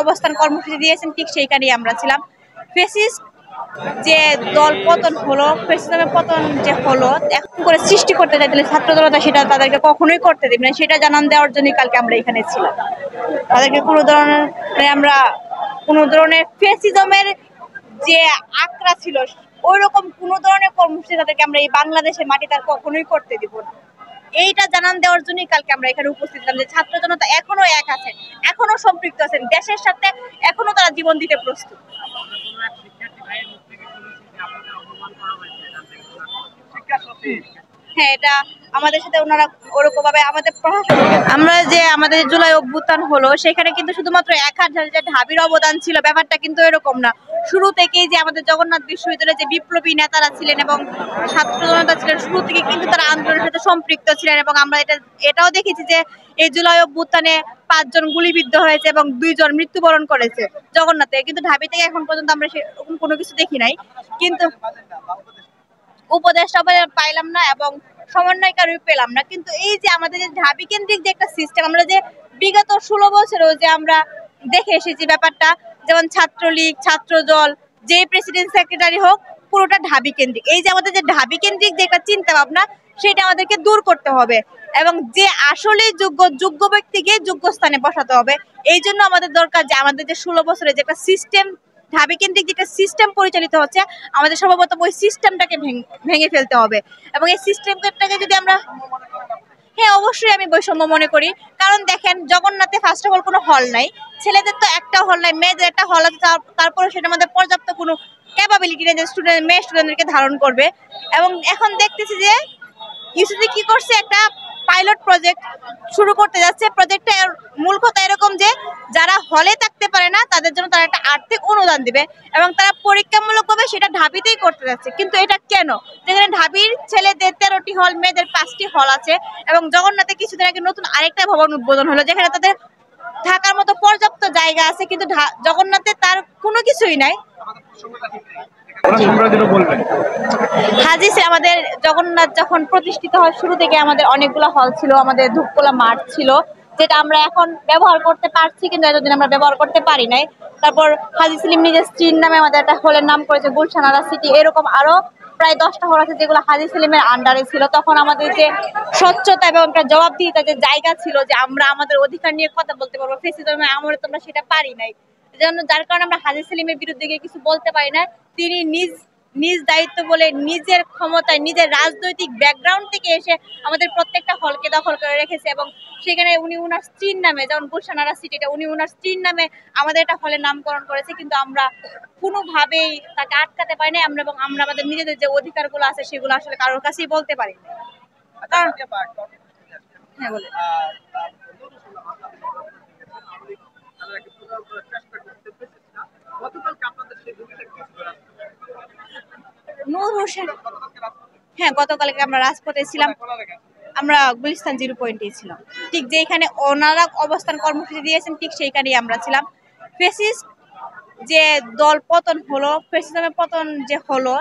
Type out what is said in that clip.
অবস্থান কর্মসূচি দিয়েছেন ঠিক সেইখানেই আমরা ছিলাম। ফেসিস্ট যে দল পতন হলো, ফেসিজমের পতন যে হলো, এখন করে সৃষ্টি করতে চাইলে ছাত্র জনতা সেটা তাদেরকে কখনোই করতে দেবে না, সেটা জানান দেওয়ার জন্যই কালকে আমরা এখানে ছিলাম। তাদেরকে কোনো ধরনের ফেসিজমের যে আঁকড়া ছিল ওই রকম কোনো ধরনের কর্মসূচি তাদেরকে আমরা এই বাংলাদেশের মাটি তার কখনোই করতে দিব না। এইটা জানান দেওয়ার জন্যই কালকে আমরা এখানে উপস্থিত ছিলাম যে ছাত্র জনতা এখনো এক আছে, এখনো সম্পৃক্ত আছেন, দেশের সাথে এখনো তারা জীবন দিতে প্রস্তুত। হ্যাঁ, এটা আমাদের সাথে ওনারা ওরকম ভাবে আমাদের প্রশাসন, আমরা যে আমাদের জুলাই অভ্যুত্থান হলো সেখানে কিন্তু শুধুমাত্র 1000 যে ঢাবির অবদান ছিল ব্যাপারটা কিন্তু এরকম না। শুরু থেকেই যে আমাদের জগন্নাথ বিশ্ববিদ্যালয়ে যে বিপ্লবী নেতারা ছিলেন এবং ছাত্র জনতা ছিলেন, শুরু থেকে কিন্তু তারা আন্দোলনের সাথে সম্পৃক্ত ছিলেন এবং আমরা এটাও দেখেছি যে এই জুলাই অভ্যুত্থানে 5 জন গুলিবিদ্ধ হয়েছে এবং 2 জন মৃত্যুবরণ করেছে জগন্নাথে, কিন্তু ঢাবি থেকে এখন পর্যন্ত আমরা সেরকম কোনো কিছু দেখি নাই। কিন্তু উপদেষ্টা পাইলাম না এবং সমন্বয়কারী পেলাম না। কিন্তু এই যে আমাদের যে ঢাবি কেন্দ্রিক যে একটা সিস্টেম, আমরা যে বিগত 16 বছরেও যে আমরা দেখে এসেছি ব্যাপারটা, যেমন ছাত্রলীগ, ছাত্রদল, যে প্রেসিডেন্ট সেক্রেটারি হোক, পুরোটা ঢাবি কেন্দ্রিক। এই যে আমাদের যে ঢাবি কেন্দ্রিক যে একটা চিন্তা ভাবনা, সেটা আমাদেরকে দূর করতে হবে এবং যে আসলে যোগ্য ব্যক্তিকে যোগ্য স্থানে বসাতে হবে। এই জন্য আমাদের দরকার যে আমাদের যে 16 বছরের যে একটা সিস্টেম, ঢাবি কেন্দ্রিক যেটা সিস্টেম পরিচালিত হচ্ছে, আমাদের সর্বপ্রথম ওই সিস্টেমটাকে ভেঙে ফেলতে হবে এবং এই সিস্টেমটাকে যদি আমরা, হ্যাঁ অবশ্যই আমি বৈষম্য মনে করি। কারণ দেখেন, জগন্নাথে ফার্স্ট অফ অল কোনো হল নাই, ছেলেদের তো একটা হল নাই, মেয়েদের একটা হল আছে, তারপরে সেটার মধ্যে পর্যাপ্ত কোনো ক্যাপাবিলিটি নেই যে মেয়ে স্টুডেন্টদেরকে ধারণ করবে। এবং এখন দেখতেছি যে ইউসিসি কি করছে, একটা পাইলট প্রজেক্ট শুরু করতে যাচ্ছে। প্রজেক্টের মূল কথা এরকম যে যারা হলে থাকতে পারে না তাদের জন্য তারা একটা আর্থিক অনুদান দিবে এবং তারা পরীক্ষামূলকভাবে সেটা ঢাবিতেই করতে যাচ্ছে। কিন্তু এটা কেন? যেখানে ঢাবির ছেলেদের 13টি হল, মেয়েদের 5টি হল আছে এবং জগন্নাথে কিছুদিন আগে নতুন আরেকটা ভবন উদ্বোধন হলো যেখানে তাদের থাকার মতো পর্যাপ্ত জায়গা আছে, কিন্তু জগন্নাথে তার কোনো কিছুই নাই। আমাদের জগন্নাথ যখন প্রতিষ্ঠিত হয়, শুরু থেকে আমাদের অনেকগুলো হল ছিল, আমাদের ধূপকোলা মাঠ ছিল যেটা আমরা এখন ব্যবহার করতে পারছি, কিন্তু এতদিন আমরা ব্যবহার করতে পারি নাই। তারপর হাজী সেলিম নিজের স্ত্রীর নামে আমাদের একটা হলের নাম করেছে গুলশান আরা সিটি। এরকম আরো প্রায় 10টা হল আছে যেগুলো হাজী সেলিমের আন্ডারে ছিল। তখন আমাদের যে স্বচ্ছতা এবং একটা জবাবদিহিতা যে জায়গা ছিল, যে আমরা আমাদের অধিকার নিয়ে কথা বলতে পারবো, ফেসিজমের আমলে তোমরা সেটা পারি নাই, যার কারণে আমরা হাজী সেলিমের বিরুদ্ধে গিয়ে কিছু বলতে পারি না। তিনি নিজ দায়িত্ব বলে নিজের ক্ষমতায়, নিজের রাজনৈতিক ব্যাকগ্রাউন্ড থেকে এসে আমাদের প্রত্যেকটা হলকে দখল করে রেখেছে এবং সেখানে উনি উনার স্ত্রীর নামে, যেমন গুলশান আরা সিটিটা উনি উনার স্ত্রীর নামে আমাদের একটা হলের নামকরণ করেছে, কিন্তু আমরা কোনোভাবেই তাকে আটকাতে পারি না। এবং আমরা আমাদের নিজেদের যে অধিকারগুলো আছে সেগুলো আসলে কারোর কাছেই বলতে পারি না। হ্যাঁ বলে নূর হোসেন, হ্যাঁ গতকালকে আমরা রাজপথে ছিলাম, আমরা গুলিস্তান 0 পয়েন্টে ছিলাম, ঠিক যেখানে ওনারা অবস্থান কর্মসূচি দিয়েছেন ঠিক সেইখানেই আমরা ছিলাম। ফেসিস্ট যে দল পতন হলো, ফেসিজমের পতন যে হলো,